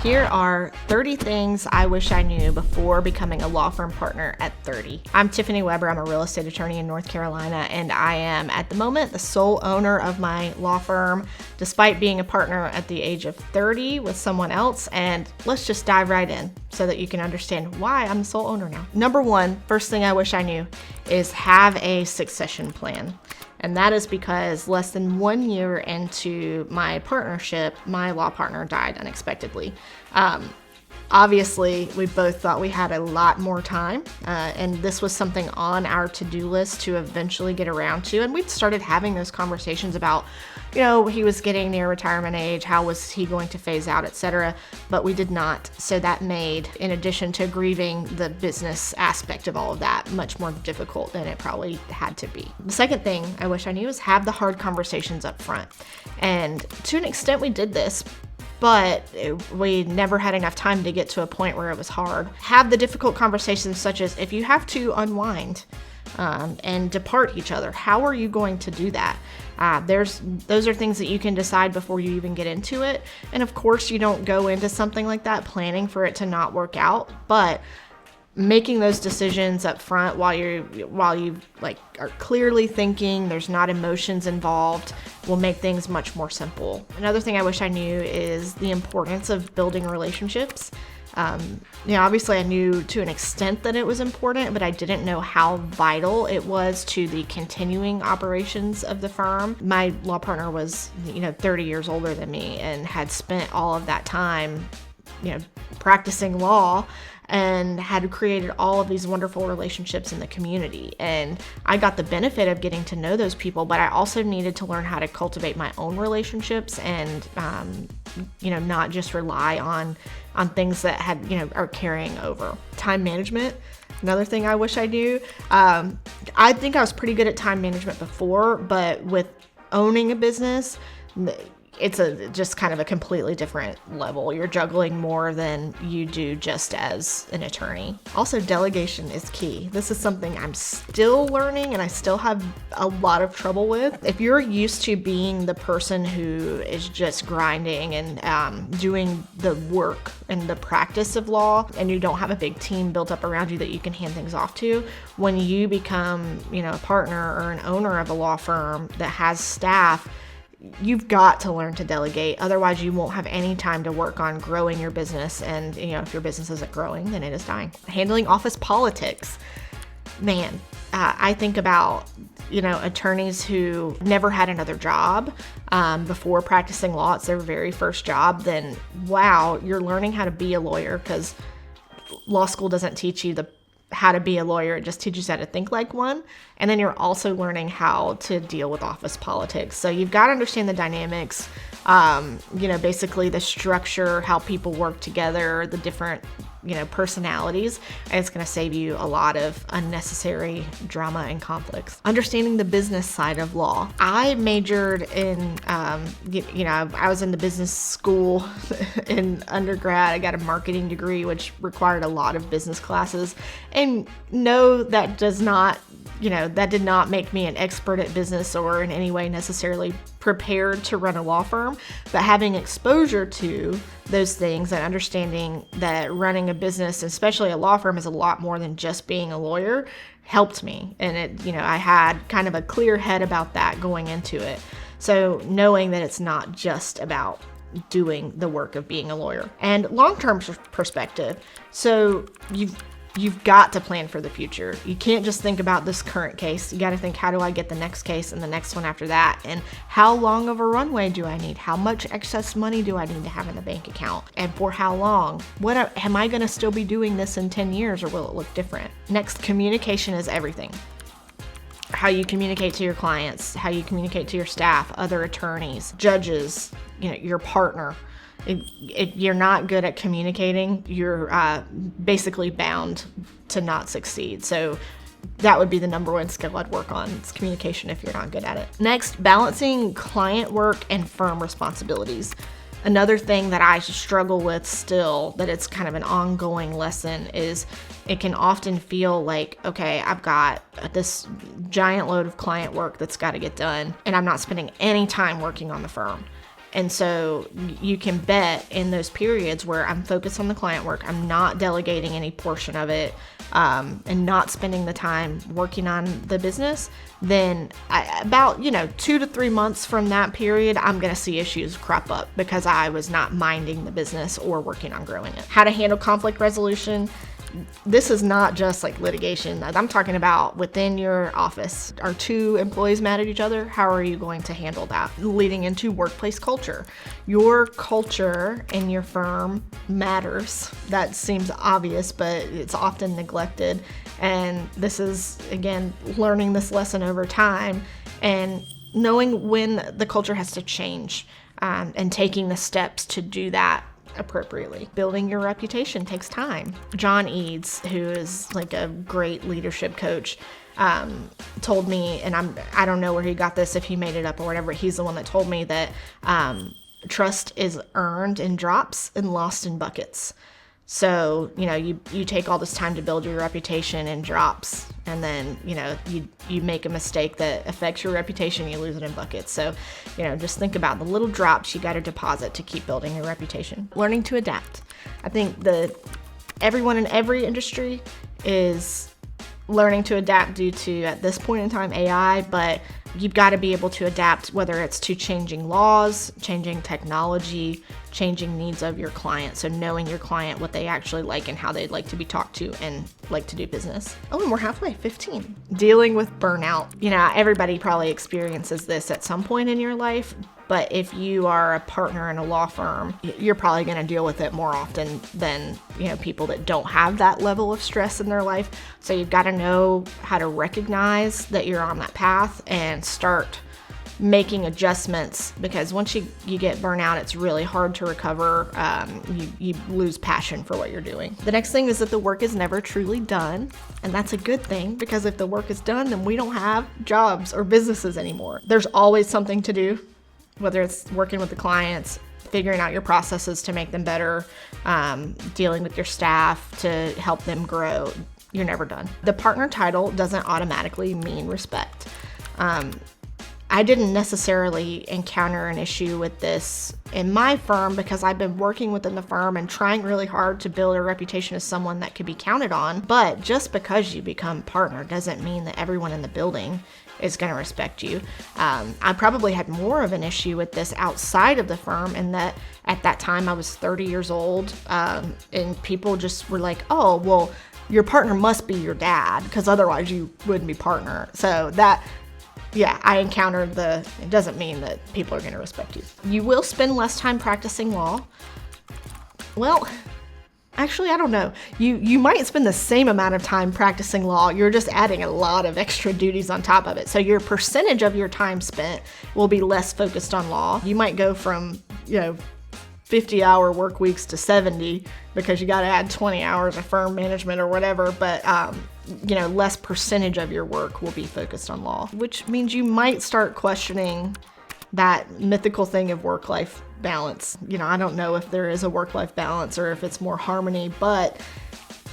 Here are 30 things I wish I knew before becoming a law firm partner at 30. I'm Tiffany Weber. I'm a real estate attorney in North Carolina, and I am at the moment the sole owner of my law firm, despite being a partner at the age of 30 with someone else. And let's just dive right in so that you can understand why I'm the sole owner now. Number one, first thing I wish I knew is have a succession plan. And that is because less than 1 year into my partnership, my law partner died unexpectedly. Obviously, we both thought we had a lot more time, and this was something on our to-do list to eventually get around to. And we'd started having those conversations about, he was getting near retirement age, how was he going to phase out, etc. But we did not. So that made, in addition to grieving the business aspect of all of that, much more difficult than it probably had to be. The second thing I wish I knew is have the hard conversations up front. And to an extent, we did this, but we never had enough time to get to a point where it was hard. Have the difficult conversations, such as if you have to unwind and depart each other, how are you going to do that? Those are things that you can decide before you even get into it. And of course, you don't go into something like that planning for it to not work out, but making those decisions up front while you are clearly thinking, there's not emotions involved, will make things much more simple. Another thing I wish I knew is the importance of building relationships. Obviously I knew to an extent that it was important, but I didn't know how vital it was to the continuing operations of the firm. My law partner was, 30 years older than me and had spent all of that time, practicing law, and had created all of these wonderful relationships in the community. And I got the benefit of getting to know those people, but I also needed to learn how to cultivate my own relationships and, not just rely on things that are carrying over. Time management, another thing I wish I knew. I think I was pretty good at time management before, but with owning a business, it's just kind of a completely different level. You're juggling more than you do just as an attorney. Also, delegation is key. This is something I'm still learning and I still have a lot of trouble with. If you're used to being the person who is just grinding and doing the work and the practice of law, and you don't have a big team built up around you that you can hand things off to, when you become, a partner or an owner of a law firm that has staff, you've got to learn to delegate. Otherwise, you won't have any time to work on growing your business. And, if your business isn't growing, then it is dying. Handling office politics. Man, I think about, attorneys who never had another job before practicing law. It's their very first job. Then, wow, you're learning how to be a lawyer, because law school doesn't teach you how to be a lawyer. It just teaches you how to think like one. And then you're also learning how to deal with office politics. So you've got to understand the dynamics, basically the structure, how people work together, the different, personalities. And it's going to save you a lot of unnecessary drama and conflicts. Understanding the business side of law. I majored in, I was in the business school in undergrad. I got a marketing degree, which required a lot of business classes. And no, that does not, that did not make me an expert at business or in any way necessarily prepared to run a law firm, but having exposure to those things and understanding that running a business, especially a law firm, is a lot more than just being a lawyer, helped me. And I had kind of a clear head about that going into it. So knowing that it's not just about doing the work of being a lawyer. And long-term perspective. So you've got to plan for the future. You can't just think about this current case. You got to think, how do I get the next case and the next one after that? And how long of a runway do I need? How much excess money do I need to have in the bank account? And for how long? Am I going to still be doing this in 10 years, or will it look different? Next, communication is everything. How you communicate to your clients, how you communicate to your staff, other attorneys, judges, your partner. If you're not good at communicating, you're basically bound to not succeed. So that would be the number one skill I'd work on. It's communication if you're not good at it. Next, balancing client work and firm responsibilities. Another thing that I struggle with still, that it's kind of an ongoing lesson, is it can often feel like, okay, I've got this giant load of client work that's got to get done, and I'm not spending any time working on the firm. And so you can bet in those periods where I'm focused on the client work, I'm not delegating any portion of it, and not spending the time working on the business, then about 2 to 3 months from that period, I'm going to see issues crop up because I was not minding the business or working on growing it. How to handle conflict resolution. This is not just like litigation. I'm talking about within your office. Are two employees mad at each other? How are you going to handle that? Leading into workplace culture. Your culture in your firm matters. That seems obvious, but it's often neglected. And this is, again, learning this lesson over time and knowing when the culture has to change, and taking the steps to do that appropriately. Building your reputation takes time. John Eads, who is like a great leadership coach, told me, and I don't know where he got this, if he made it up or whatever, he's the one that told me that trust is earned in drops and lost in buckets. So, you take all this time to build your reputation in drops, and then, you make a mistake that affects your reputation, you lose it in buckets. So, just think about the little drops you got to deposit to keep building your reputation. Learning to adapt. I think everyone in every industry is learning to adapt due to, at this point in time, AI, but you've got to be able to adapt, whether it's to changing laws, changing technology, changing needs of your client. So knowing your client, what they actually like and how they'd like to be talked to and like to do business. Oh, and we're halfway, 15. Dealing with burnout. Everybody probably experiences this at some point in your life, but if you are a partner in a law firm, you're probably going to deal with it more often than, people that don't have that level of stress in their life. So you've got to know how to recognize that you're on that path and start making adjustments, because once you get burnout, it's really hard to recover. You lose passion for what you're doing. The next thing is that the work is never truly done. And that's a good thing, because if the work is done, then we don't have jobs or businesses anymore. There's always something to do, whether it's working with the clients, figuring out your processes to make them better, dealing with your staff to help them grow. You're never done. The partner title doesn't automatically mean respect. I didn't necessarily encounter an issue with this in my firm because I've been working within the firm and trying really hard to build a reputation as someone that could be counted on. But just because you become partner doesn't mean that everyone in the building is going to respect you. I probably had more of an issue with this outside of the firm, in that at that time I was 30 years old, and people just were like, oh, well, your partner must be your dad, because otherwise you wouldn't be partner. So I encountered it doesn't mean that people are going to respect you. You will spend less time practicing law. Well, actually, I don't know. You might spend the same amount of time practicing law. You're just adding a lot of extra duties on top of it. So your percentage of your time spent will be less focused on law. You might go from, 50-hour work weeks to 70 because you got to add 20 hours of firm management or whatever. But, less percentage of your work will be focused on law, which means you might start questioning that mythical thing of work-life balance. I don't know if there is a work-life balance or if it's more harmony, but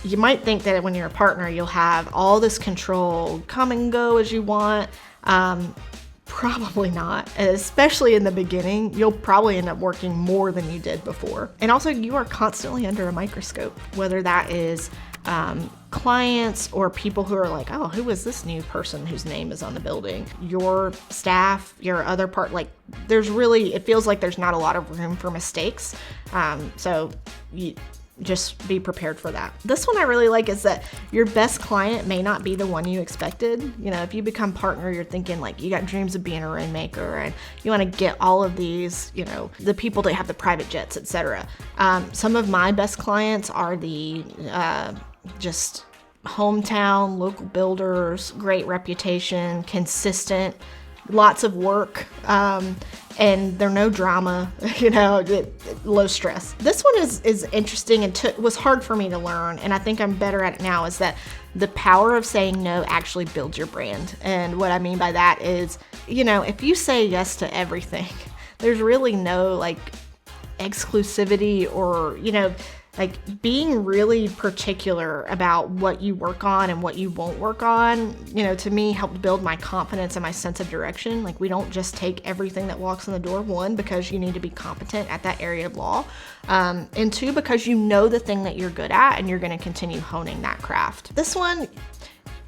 you might think that when you're a partner, you'll have all this control, come and go as you want. Probably not. Especially in the beginning, you'll probably end up working more than you did before. And also, you are constantly under a microscope, whether that is clients or people who are like, oh, who is this new person whose name is on the building? Your staff, your other part, it feels like there's not a lot of room for mistakes. So you just be prepared for that. This one I really like is that your best client may not be the one you expected. If you become partner, you're thinking like you got dreams of being a rainmaker and you want to get all of these, the people that have the private jets, etc. Some of my best clients are the just hometown, local builders, great reputation, consistent, lots of work, and they're no drama, low stress. This one is interesting and was hard for me to learn, and I think I'm better at it now, is that the power of saying no actually builds your brand. And what I mean by that is, if you say yes to everything, there's really no exclusivity or, like being really particular about what you work on and what you won't work on, to me helped build my confidence and my sense of direction. Like, we don't just take everything that walks in the door, one, because you need to be competent at that area of law, and two, because you know the thing that you're good at and you're going to continue honing that craft. This one,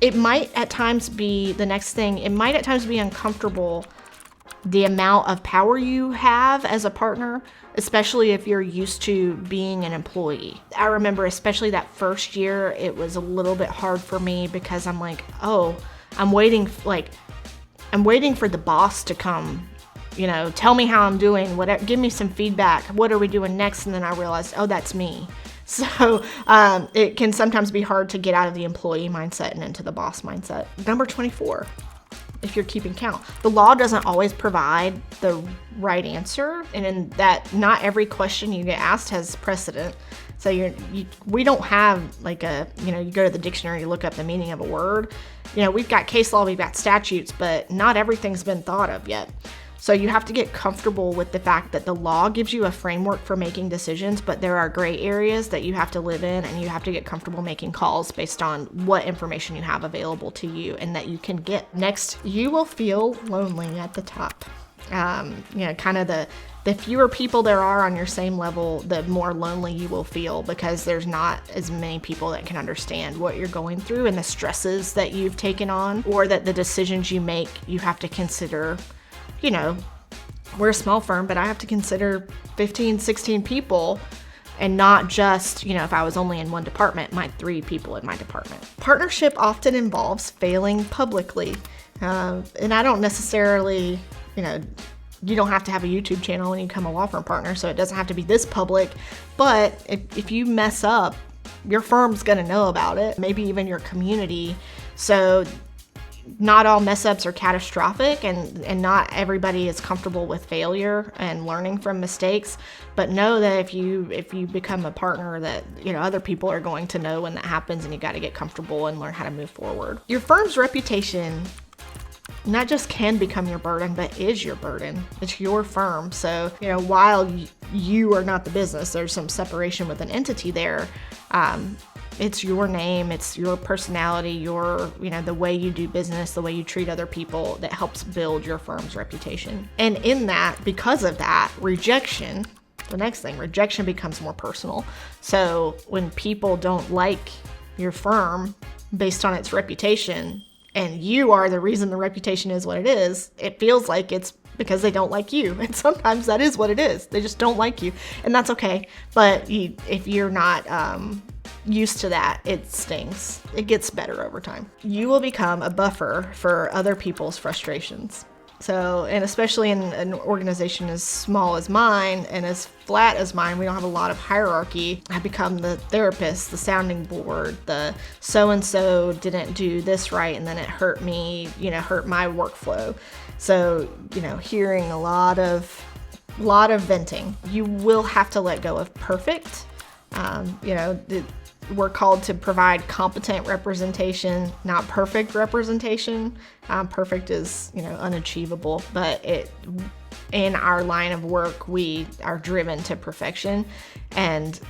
it might at times be the next thing. It might at times be uncomfortable, the amount of power you have as a partner, especially if you're used to being an employee. I remember especially that first year, it was a little bit hard for me because I'm like, oh, I'm waiting for the boss to come, tell me how I'm doing, whatever, give me some feedback. What are we doing next? And then I realized, oh, that's me. So it can sometimes be hard to get out of the employee mindset and into the boss mindset. Number 24. If you're keeping count. The law doesn't always provide the right answer, and in that not every question you get asked has precedent. So we don't have like you go to the dictionary, you look up the meaning of a word. We've got case law, we've got statutes, but not everything's been thought of yet. So you have to get comfortable with the fact that the law gives you a framework for making decisions, but there are gray areas that you have to live in, and you have to get comfortable making calls based on what information you have available to you and that you can get. Next, you will feel lonely at the top. Kind of the fewer people there are on your same level, the more lonely you will feel, because there's not as many people that can understand what you're going through and the stresses that you've taken on, or that the decisions you make, you have to consider. We're a small firm, but I have to consider 15, 16 people, and not just, if I was only in one department, my 3 people in my department. Partnership often involves failing publicly. And I don't necessarily, you don't have to have a YouTube channel when you become a law firm partner, so it doesn't have to be this public. But if you mess up, your firm's going to know about it, maybe even your community. So not all mess ups are catastrophic, and not everybody is comfortable with failure and learning from mistakes. But know that if you become a partner, that other people are going to know when that happens, and you got to get comfortable and learn how to move forward. Your firm's reputation not just can become your burden, but is your burden. It's your firm. So, while you are not the business, there's some separation with an entity there. It's your name, it's your personality, the way you do business, the way you treat other people that helps build your firm's reputation. And in that, because of that, rejection becomes more personal. So when people don't like your firm based on its reputation, and you are the reason the reputation is what it is, it feels like it's because they don't like you. And sometimes that is what it is. They just don't like you. And that's okay. But if you're not used to that, it stings. It gets better over time. You will become a buffer for other people's frustrations. So, and especially in an organization as small as mine and as flat as mine, we don't have a lot of hierarchy. I become the therapist, the sounding board, the so-and-so didn't do this right and then it hurt me, hurt my workflow. So, hearing a lot of venting. You will have to let go of perfect. We're called to provide competent representation, not perfect representation. Perfect is, unachievable, but in our line of work, we are driven to perfection. And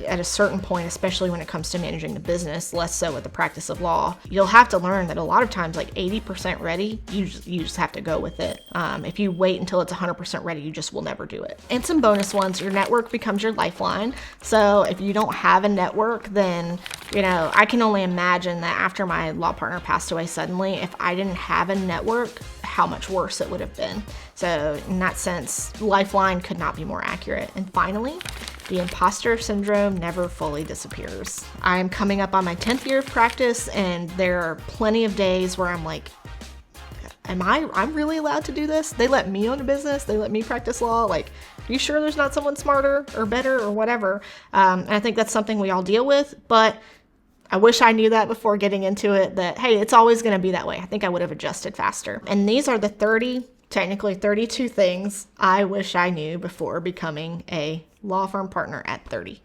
at a certain point, especially when it comes to managing the business, less so with the practice of law, you'll have to learn that a lot of times, like 80% ready, you just have to go with it. If you wait until it's 100% ready, you just will never do it. And some bonus ones, your network becomes your lifeline. So if you don't have a network, then, I can only imagine that after my law partner passed away suddenly, if I didn't have a network, how much worse it would have been. So in that sense, lifeline could not be more accurate. And finally, the imposter syndrome never fully disappears. I'm coming up on my 10th year of practice, and there are plenty of days where I'm like, I'm really allowed to do this? They let me own a business. They let me practice law. Like, are you sure there's not someone smarter or better or whatever? And I think that's something we all deal with, but I wish I knew that before getting into it, that, hey, it's always going to be that way. I think I would have adjusted faster. And these are the 32 things I wish I knew before becoming a law firm partner at 30.